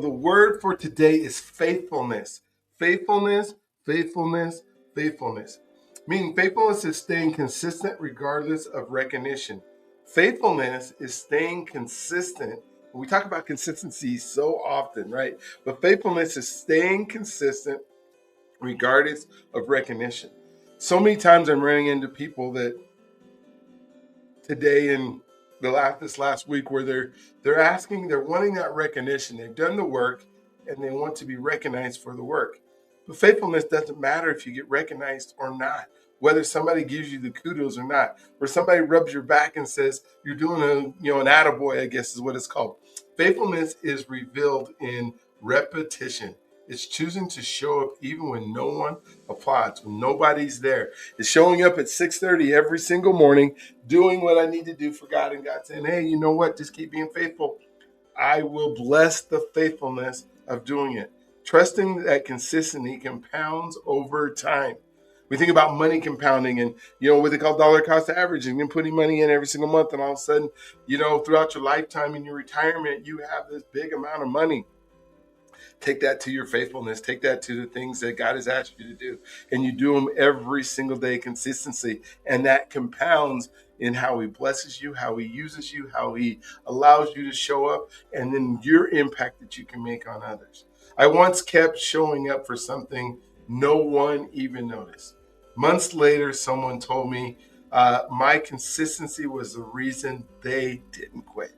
The word for today is faithfulness. Faithfulness, faithfulness, faithfulness. Meaning faithfulness is staying consistent regardless of recognition. Faithfulness is staying consistent. We talk about consistency so often, right? But faithfulness is staying consistent regardless of recognition. So many times I'm running into people that today and this last week where they're wanting that recognition. They've done the work and they want to be recognized for the work. But faithfulness doesn't matter if you get recognized or not, whether somebody gives you the kudos or not, or somebody rubs your back and says you're doing an attaboy, I guess is what it's called. Faithfulness is revealed in repetition. It's choosing to show up even when no one applauds, when nobody's there. It's showing up at 6:30 every single morning, doing what I need to do for God, and God saying, hey, you know what? Just keep being faithful. I will bless the faithfulness of doing it. Trusting that consistency compounds over time. We think about money compounding and, what they call dollar cost averaging and putting money in every single month. And all of a sudden, throughout your lifetime in your retirement, you have this big amount of money. Take that to your faithfulness. Take that to the things that God has asked you to do. And you do them every single day, consistency. And that compounds in how he blesses you, how he uses you, how he allows you to show up, and then your impact that you can make on others. I once kept showing up for something no one even noticed. Months later, someone told me my consistency was the reason they didn't quit.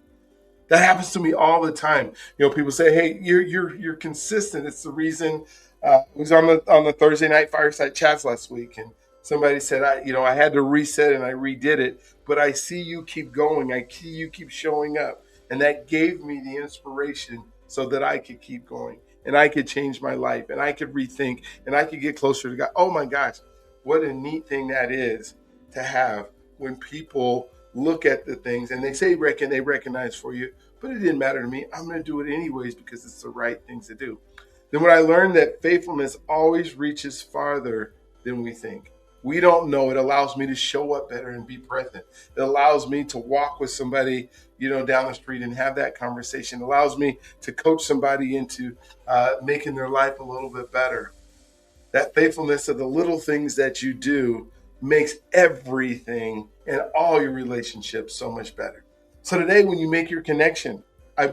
That happens to me all the time. People say, "Hey, you're consistent." It's the reason. I was on the Thursday night fireside chats last week, and somebody said, I had to reset and I redid it, but I see you keep going. I see you keep showing up, and that gave me the inspiration so that I could keep going and I could change my life and I could rethink and I could get closer to God. Oh my gosh, what a neat thing that is to have when people look at the things and they say they recognize for you, but it didn't matter to me. I'm going to do it anyways because it's the right things to do. Then when I learned that faithfulness always reaches farther than we think. We don't know. It allows me to show up better and be present. It allows me to walk with somebody, down the street and have that conversation. It allows me to coach somebody into making their life a little bit better. That faithfulness of the little things that you do makes everything and all your relationships so much better. So today, when you make your connection,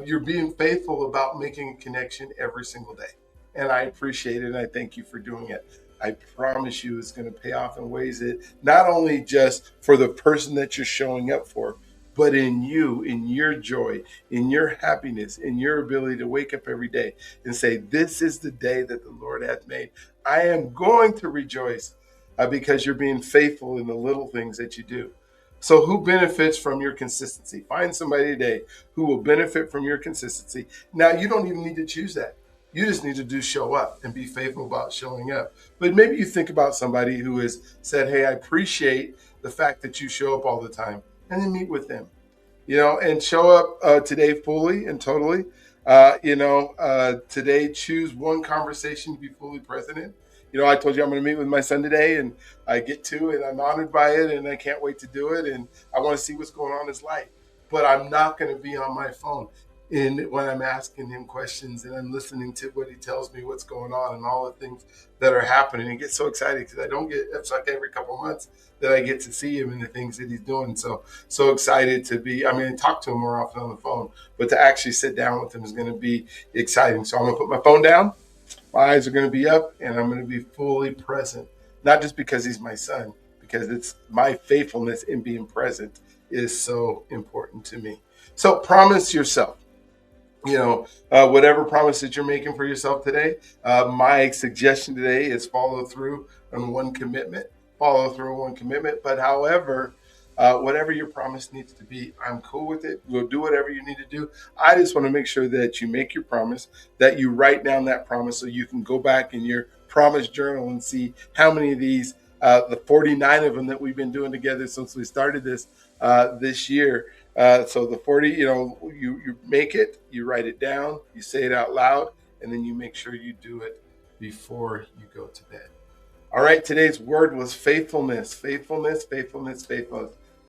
you're being faithful about making a connection every single day. And I appreciate it and I thank you for doing it. I promise you it's going to pay off in ways that not only just for the person that you're showing up for, but in you, in your joy, in your happiness, in your ability to wake up every day and say, this is the day that the Lord hath made. I am going to rejoice because you're being faithful in the little things that you do. So who benefits from your consistency? Find somebody today who will benefit from your consistency. Now, you don't even need to choose that. You just need to show up and be faithful about showing up. But maybe you think about somebody who has said, hey, I appreciate the fact that you show up all the time, and then meet with them, and show up today fully and totally. Today choose one conversation to be fully present in. I told you I'm going to meet with my son today, and I get to, and I'm honored by it, and I can't wait to do it, and I want to see what's going on in his life. But I'm not going to be on my phone when I'm asking him questions and I'm listening to what he tells me, what's going on, and all the things that are happening. And get so excited because it's like every couple of months that I get to see him and the things that he's doing. So excited to be, talk to him more often on the phone, but to actually sit down with him is going to be exciting. So I'm going to put my phone down. My eyes are going to be up and I'm going to be fully present, not just because he's my son, because it's my faithfulness in being present is so important to me. So promise yourself, whatever promise that you're making for yourself today. My suggestion today is follow through on one commitment, But however, whatever your promise needs to be, I'm cool with it. We'll do whatever you need to do. I just want to make sure that you make your promise, that you write down that promise so you can go back in your promise journal and see how many of these, the 49 of them that we've been doing together since we started this year. So the 40, you make it, you write it down, you say it out loud, and then you make sure you do it before you go to bed. All right, today's word was faithfulness, faithfulness, faithfulness, faithfulness.